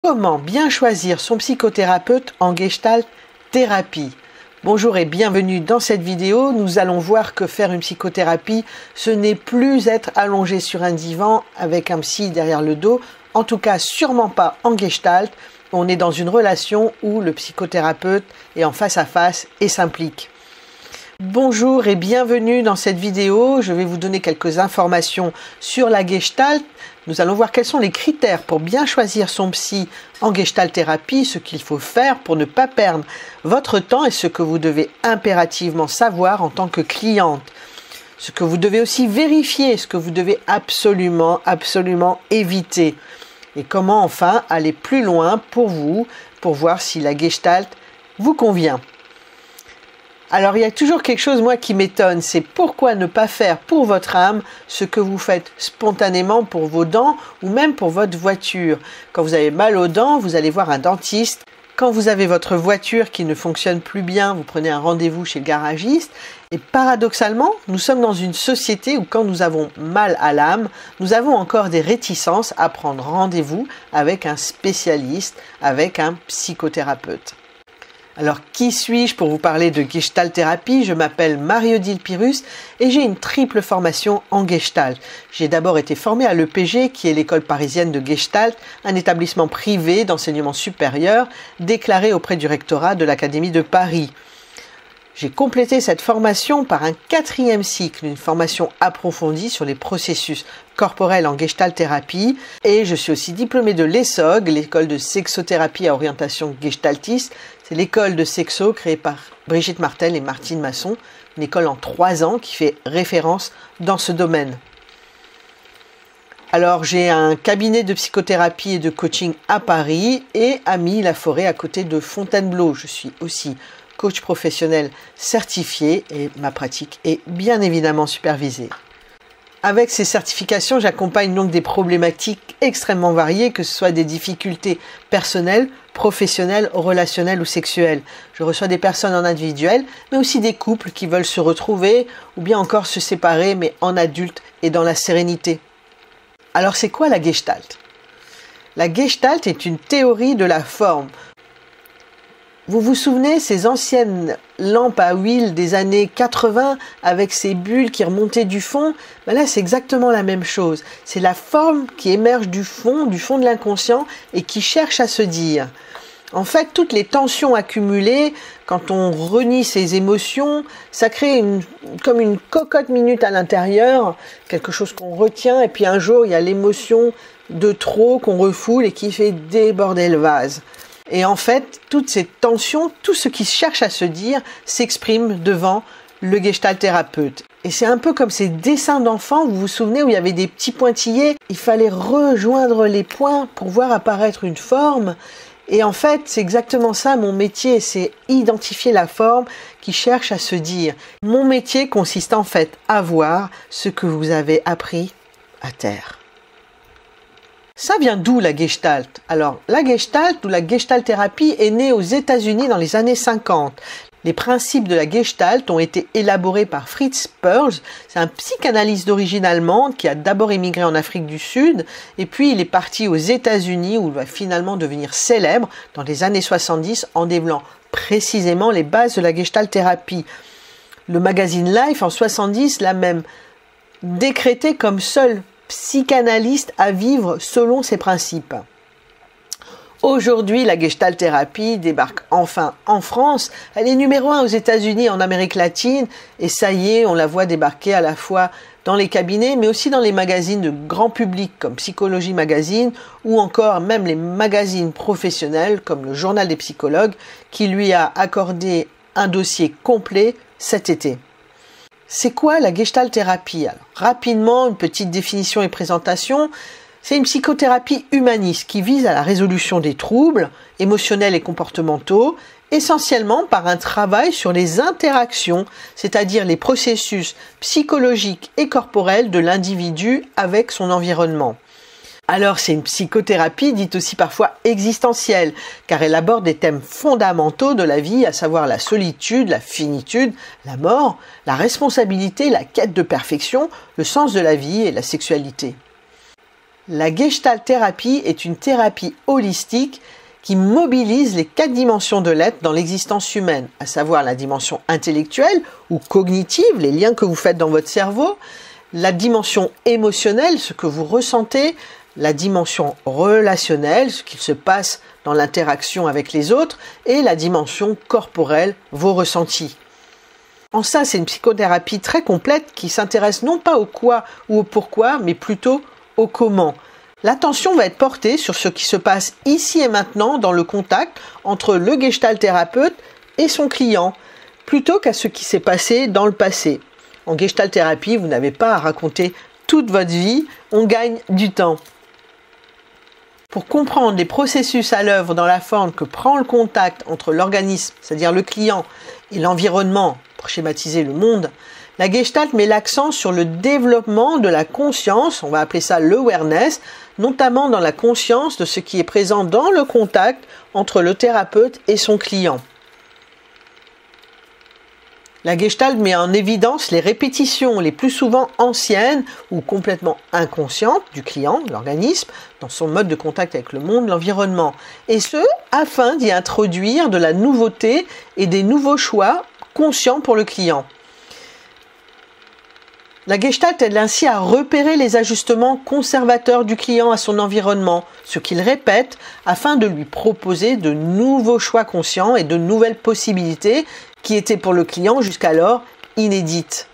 Comment bien choisir son psychothérapeute en Gestalt thérapie? Bonjour et bienvenue dans cette vidéo. Nous allons voir que faire une psychothérapie, ce n'est plus être allongé sur un divan avec un psy derrière le dos. En tout cas, sûrement pas en Gestalt. On est dans une relation où le psychothérapeute est en face à face et s'implique. Bonjour et bienvenue dans cette vidéo. Je vais vous donner quelques informations sur la Gestalt. Nous allons voir quels sont les critères pour bien choisir son psy en Gestalt thérapie, ce qu'il faut faire pour ne pas perdre votre temps et ce que vous devez impérativement savoir en tant que cliente. Ce que vous devez aussi vérifier, ce que vous devez absolument éviter. Et comment enfin aller plus loin pour vous, pour voir si la Gestalt vous convient. Alors il y a toujours quelque chose moi qui m'étonne, c'est pourquoi ne pas faire pour votre âme ce que vous faites spontanément pour vos dents ou même pour votre voiture. Quand vous avez mal aux dents, vous allez voir un dentiste. Quand vous avez votre voiture qui ne fonctionne plus bien, vous prenez un rendez-vous chez le garagiste. Et paradoxalement, nous sommes dans une société où quand nous avons mal à l'âme, nous avons encore des réticences à prendre rendez-vous avec un spécialiste, avec un psychothérapeute. Alors, qui suis-je pour vous parler de Gestalt thérapie? Je m'appelle Marie-Odile Pyrrhus et j'ai une triple formation en Gestalt. J'ai d'abord été formée à l'EPG, qui est l'école parisienne de Gestalt, un établissement privé d'enseignement supérieur déclaré auprès du rectorat de l'Académie de Paris. J'ai complété cette formation par un 4e cycle, une formation approfondie sur les processus corporels en Gestalt thérapie. Et je suis aussi diplômée de l'ESOG, l'école de sexothérapie à orientation gestaltiste. C'est l'école de sexo créée par Brigitte Martel et Martine Masson, une école en 3 ans qui fait référence dans ce domaine. Alors j'ai un cabinet de psychothérapie et de coaching à Paris et à Milly-la-Forêt à côté de Fontainebleau. Je suis aussi coach professionnel certifié et ma pratique est bien évidemment supervisée. Avec ces certifications, j'accompagne donc des problématiques extrêmement variées, que ce soit des difficultés personnelles, professionnelles, relationnelles ou sexuelles. Je reçois des personnes en individuel, mais aussi des couples qui veulent se retrouver ou bien encore se séparer, mais en adulte et dans la sérénité. Alors c'est quoi la Gestalt? La Gestalt est une théorie de la forme. Vous vous souvenez ces anciennes lampes à huile des années 80 avec ces bulles qui remontaient du fond? Ben là, c'est exactement la même chose. C'est la forme qui émerge du fond de l'inconscient et qui cherche à se dire. En fait, toutes les tensions accumulées, quand on renie ses émotions, ça crée comme une cocotte minute à l'intérieur, quelque chose qu'on retient et puis un jour, il y a l'émotion de trop qu'on refoule et qui fait déborder le vase. Et en fait, toutes ces tensions, tout ce qui cherche à se dire, s'exprime devant le Gestalt thérapeute. Et c'est un peu comme ces dessins d'enfants, vous vous souvenez, où il y avait des petits pointillés, il fallait rejoindre les points pour voir apparaître une forme. Et en fait, c'est exactement ça mon métier, c'est identifier la forme qui cherche à se dire. Mon métier consiste en fait à voir ce que vous avez appris à terre. Ça vient d'où la Gestalt? Alors, la Gestalt ou la Gestalt thérapie est née aux États-Unis dans les années 50. Les principes de la Gestalt ont été élaborés par Fritz Perls. C'est un psychanalyste d'origine allemande qui a d'abord émigré en Afrique du Sud et puis il est parti aux États-Unis où il va finalement devenir célèbre dans les années 70 en développant précisément les bases de la Gestalt thérapie. Le magazine Life en 70 l'a même décrété comme seul psychanalyste à vivre selon ses principes. Aujourd'hui, la Gestalt thérapie débarque enfin en France. Elle est numéro 1 aux États-Unis et en Amérique latine. Et ça y est, on la voit débarquer à la fois dans les cabinets, mais aussi dans les magazines de grand public comme Psychologie Magazine ou encore même les magazines professionnels comme le Journal des psychologues qui lui a accordé un dossier complet cet été. C'est quoi la Gestalt thérapie? Alors, rapidement, une petite définition et présentation. C'est une psychothérapie humaniste qui vise à la résolution des troubles émotionnels et comportementaux, essentiellement par un travail sur les interactions, c'est-à-dire les processus psychologiques et corporels de l'individu avec son environnement. Alors c'est une psychothérapie dite aussi parfois existentielle, car elle aborde des thèmes fondamentaux de la vie, à savoir la solitude, la finitude, la mort, la responsabilité, la quête de perfection, le sens de la vie et la sexualité. La Gestalt thérapie est une thérapie holistique qui mobilise les 4 dimensions de l'être dans l'existence humaine, à savoir la dimension intellectuelle ou cognitive, les liens que vous faites dans votre cerveau, la dimension émotionnelle, ce que vous ressentez, la dimension relationnelle, ce qu'il se passe dans l'interaction avec les autres, et la dimension corporelle, vos ressentis. En ça, c'est une psychothérapie très complète qui s'intéresse non pas au quoi ou au pourquoi, mais plutôt au comment. L'attention va être portée sur ce qui se passe ici et maintenant dans le contact entre le gestalt thérapeute et son client, plutôt qu'à ce qui s'est passé dans le passé. En gestalt thérapie, vous n'avez pas à raconter toute votre vie, on gagne du temps. Pour comprendre les processus à l'œuvre dans la forme que prend le contact entre l'organisme, c'est-à-dire le client, et l'environnement, pour schématiser le monde, la Gestalt met l'accent sur le développement de la conscience, on va appeler ça l'awareness, notamment dans la conscience de ce qui est présent dans le contact entre le thérapeute et son client. La Gestalt met en évidence les répétitions les plus souvent anciennes ou complètement inconscientes du client, l'organisme, dans son mode de contact avec le monde, l'environnement, et ce, afin d'y introduire de la nouveauté et des nouveaux choix conscients pour le client. La Gestalt aide ainsi à repérer les ajustements conservateurs du client à son environnement, ce qu'il répète, afin de lui proposer de nouveaux choix conscients et de nouvelles possibilités qui étaient pour le client jusqu'alors inédites.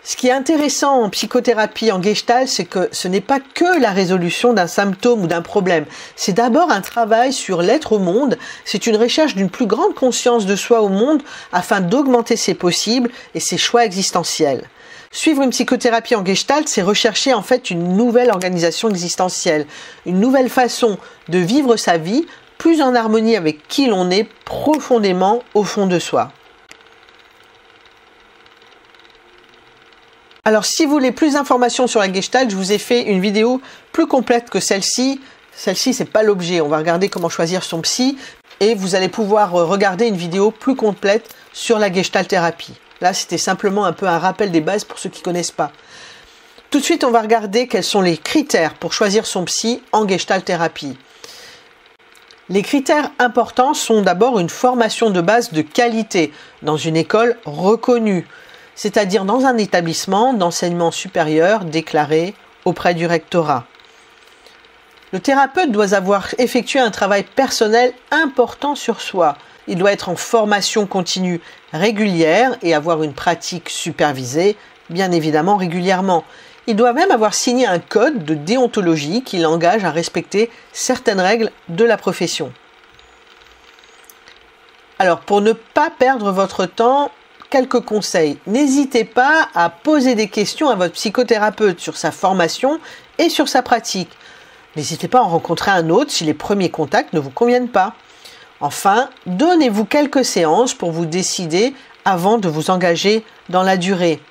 Ce qui est intéressant en psychothérapie, en Gestalt, c'est que ce n'est pas que la résolution d'un symptôme ou d'un problème. C'est d'abord un travail sur l'être au monde. C'est une recherche d'une plus grande conscience de soi au monde afin d'augmenter ses possibles et ses choix existentiels. Suivre une psychothérapie en Gestalt, c'est rechercher en fait une nouvelle organisation existentielle, une nouvelle façon de vivre sa vie, plus en harmonie avec qui l'on est profondément au fond de soi. Alors, si vous voulez plus d'informations sur la Gestalt, je vous ai fait une vidéo plus complète que celle-ci. Celle-ci, c'est pas l'objet. On va regarder comment choisir son psy et vous allez pouvoir regarder une vidéo plus complète sur la Gestalt thérapie. Là, c'était simplement un peu un rappel des bases pour ceux qui connaissent pas. Tout de suite, on va regarder quels sont les critères pour choisir son psy en Gestalt thérapie. Les critères importants sont d'abord une formation de base de qualité dans une école reconnue, c'est-à-dire dans un établissement d'enseignement supérieur déclaré auprès du rectorat. Le thérapeute doit avoir effectué un travail personnel important sur soi. Il doit être en formation continue régulière et avoir une pratique supervisée, bien évidemment régulièrement. Il doit même avoir signé un code de déontologie qui l'engage à respecter certaines règles de la profession. Alors, pour ne pas perdre votre temps, quelques conseils. N'hésitez pas à poser des questions à votre psychothérapeute sur sa formation et sur sa pratique. N'hésitez pas à en rencontrer un autre si les premiers contacts ne vous conviennent pas. Enfin, donnez-vous quelques séances pour vous décider avant de vous engager dans la durée.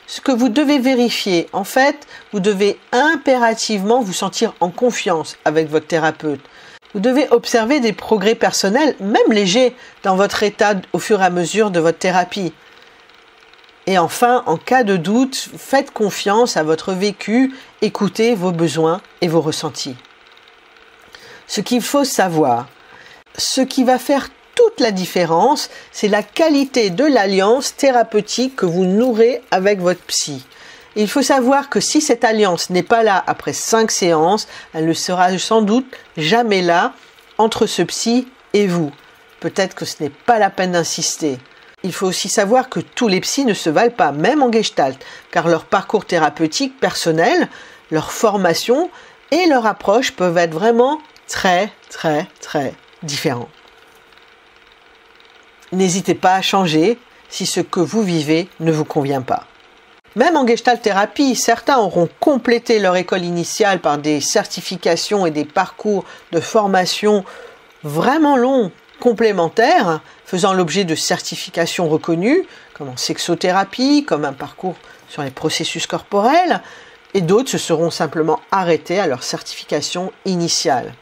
Ce que vous devez vérifier, en fait, vous devez impérativement vous sentir en confiance avec votre thérapeute. Vous devez observer des progrès personnels, même légers, dans votre état au fur et à mesure de votre thérapie. Et enfin, en cas de doute, faites confiance à votre vécu, écoutez vos besoins et vos ressentis. Ce qu'il faut savoir, ce qui va faire toute la différence, c'est la qualité de l'alliance thérapeutique que vous nourrez avec votre psy. Et il faut savoir que si cette alliance n'est pas là après 5 séances, elle ne sera sans doute jamais là entre ce psy et vous. Peut-être que ce n'est pas la peine d'insister. Il faut aussi savoir que tous les psys ne se valent pas, même en Gestalt, car leur parcours thérapeutique personnel, leur formation et leur approche peuvent être vraiment très différents. N'hésitez pas à changer si ce que vous vivez ne vous convient pas. Même en Gestalt thérapie, certains auront complété leur école initiale par des certifications et des parcours de formation vraiment longs, complémentaires, faisant l'objet de certifications reconnues, comme en sexothérapie, comme un parcours sur les processus corporels, et d'autres se seront simplement arrêtés à leur certification initiale.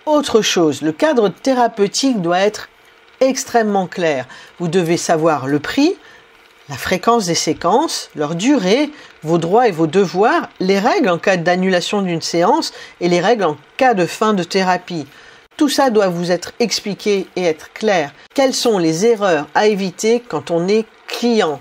Autre chose, le cadre thérapeutique doit être extrêmement clair. Vous devez savoir le prix, la fréquence des séances, leur durée, vos droits et vos devoirs, les règles en cas d'annulation d'une séance et les règles en cas de fin de thérapie. Tout ça doit vous être expliqué et être clair. Quelles sont les erreurs à éviter quand on est client?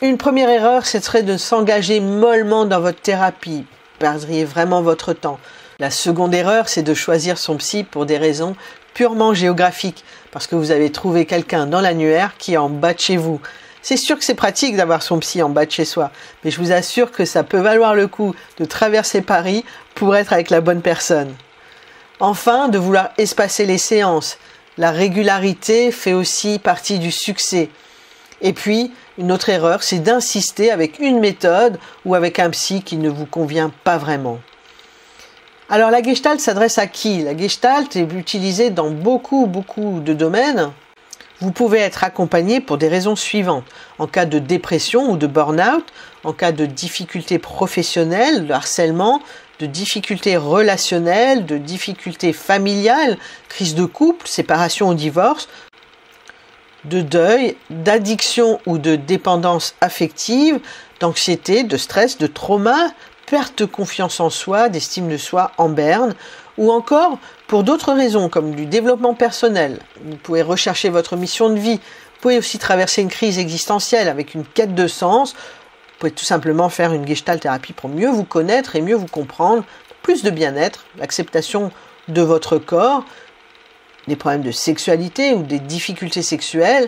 Une première erreur, ce serait de s'engager mollement dans votre thérapie. Vous perdriez vraiment votre temps. La seconde erreur, c'est de choisir son psy pour des raisons purement géographiques, parce que vous avez trouvé quelqu'un dans l'annuaire qui est en bas de chez vous. C'est sûr que c'est pratique d'avoir son psy en bas de chez soi, mais je vous assure que ça peut valoir le coup de traverser Paris pour être avec la bonne personne. Enfin, de vouloir espacer les séances. La régularité fait aussi partie du succès. Et puis, une autre erreur, c'est d'insister avec une méthode ou avec un psy qui ne vous convient pas vraiment. Alors la Gestalt s'adresse à qui? La Gestalt est utilisée dans beaucoup de domaines. Vous pouvez être accompagné pour des raisons suivantes. En cas de dépression ou de burn-out, en cas de difficultés professionnelles, de harcèlement, de difficultés relationnelles, de difficultés familiales, crise de couple, séparation ou divorce, de deuil, d'addiction ou de dépendance affective, d'anxiété, de stress, de trauma, perte de confiance en soi, d'estime de soi en berne, ou encore pour d'autres raisons comme du développement personnel. Vous pouvez rechercher votre mission de vie, vous pouvez aussi traverser une crise existentielle avec une quête de sens, vous pouvez tout simplement faire une Gestalt thérapie pour mieux vous connaître et mieux vous comprendre, plus de bien-être, l'acceptation de votre corps, des problèmes de sexualité ou des difficultés sexuelles,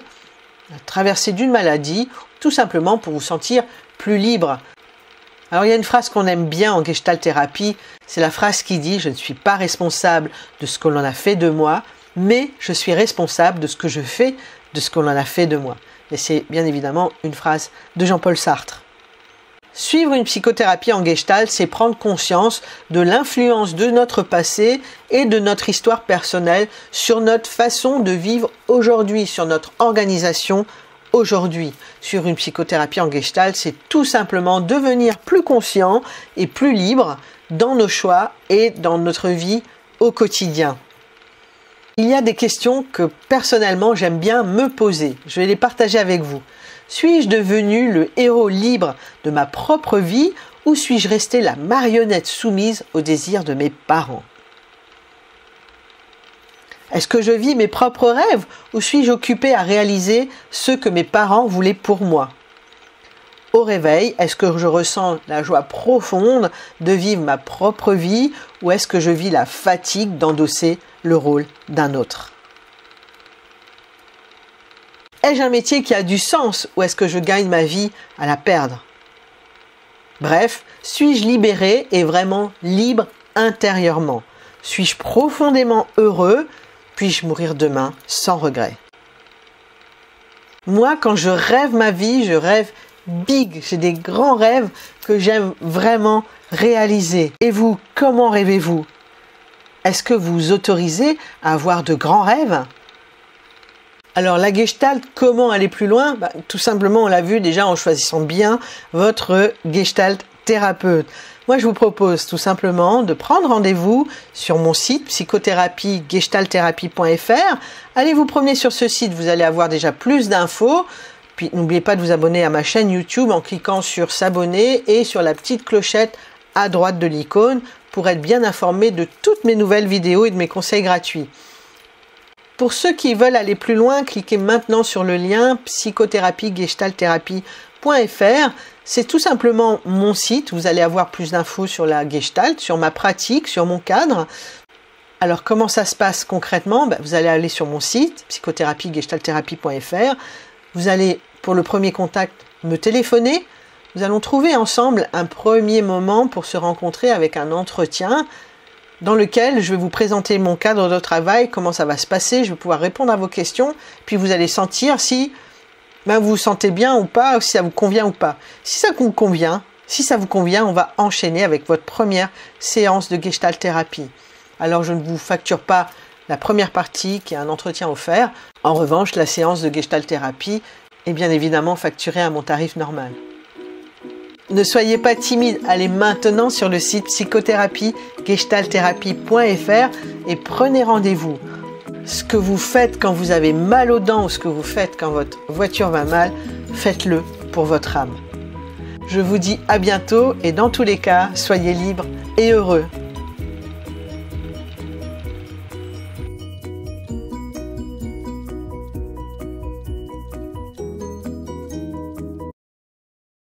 la traversée d'une maladie, tout simplement pour vous sentir plus libre. Alors il y a une phrase qu'on aime bien en Gestalt thérapie, c'est la phrase qui dit « Je ne suis pas responsable de ce que l'on a fait de moi, mais je suis responsable de ce que je fais de ce que l'on a fait de moi ». Et c'est bien évidemment une phrase de Jean-Paul Sartre. Suivre une psychothérapie en Gestalt, c'est prendre conscience de l'influence de notre passé et de notre histoire personnelle sur notre façon de vivre aujourd'hui, sur notre organisation aujourd'hui. Sur une psychothérapie en Gestalt, c'est tout simplement devenir plus conscient et plus libre dans nos choix et dans notre vie au quotidien. Il y a des questions que personnellement j'aime bien me poser. Je vais les partager avec vous. Suis-je devenu le héros libre de ma propre vie ou suis-je resté la marionnette soumise aux désirs de mes parents? Est-ce que je vis mes propres rêves ou suis-je occupé à réaliser ce que mes parents voulaient pour moi? Au réveil, est-ce que je ressens la joie profonde de vivre ma propre vie ou est-ce que je vis la fatigue d'endosser le rôle d'un autre? Ai-je un métier qui a du sens ou est-ce que je gagne ma vie à la perdre? Bref, suis-je libéré et vraiment libre intérieurement? Suis-je profondément heureux? Puis-je mourir demain sans regret? Moi, quand je rêve ma vie, je rêve big. J'ai des grands rêves que j'aime vraiment réaliser. Et vous, comment rêvez-vous? Est-ce que vous vous autorisez à avoir de grands rêves? Alors la Gestalt, comment aller plus loin? Tout simplement, on l'a vu déjà en choisissant bien votre Gestalt thérapeute. Moi, je vous propose tout simplement de prendre rendez-vous sur mon site psychothérapie-gestaltherapie.fr. Allez vous promener sur ce site, vous allez avoir déjà plus d'infos. Puis n'oubliez pas de vous abonner à ma chaîne YouTube en cliquant sur s'abonner et sur la petite clochette à droite de l'icône pour être bien informé de toutes mes nouvelles vidéos et de mes conseils gratuits. Pour ceux qui veulent aller plus loin, cliquez maintenant sur le lien psychothérapie-gestaltherapie.fr. C'est tout simplement mon site. Vous allez avoir plus d'infos sur la Gestalt, sur ma pratique, sur mon cadre. Alors, comment ça se passe concrètement? Vous allez aller sur mon site, psychothérapie-gestaltherapie.fr. Vous allez, pour le premier contact, me téléphoner. Nous allons trouver ensemble un premier moment pour se rencontrer avec un entretien dans lequel je vais vous présenter mon cadre de travail, comment ça va se passer, je vais pouvoir répondre à vos questions, puis vous allez sentir si vous vous sentez bien ou pas, ou si ça vous convient ou pas. Si ça vous convient, on va enchaîner avec votre première séance de Gestalt thérapie. Alors je ne vous facture pas la première partie qui est un entretien offert. En revanche, la séance de Gestalt thérapie est bien évidemment facturée à mon tarif normal. Ne soyez pas timide, allez maintenant sur le site psychothérapie-gestaltherapie.fr et prenez rendez-vous. Ce que vous faites quand vous avez mal aux dents ou ce que vous faites quand votre voiture va mal, faites-le pour votre âme. Je vous dis à bientôt et dans tous les cas, soyez libres et heureux.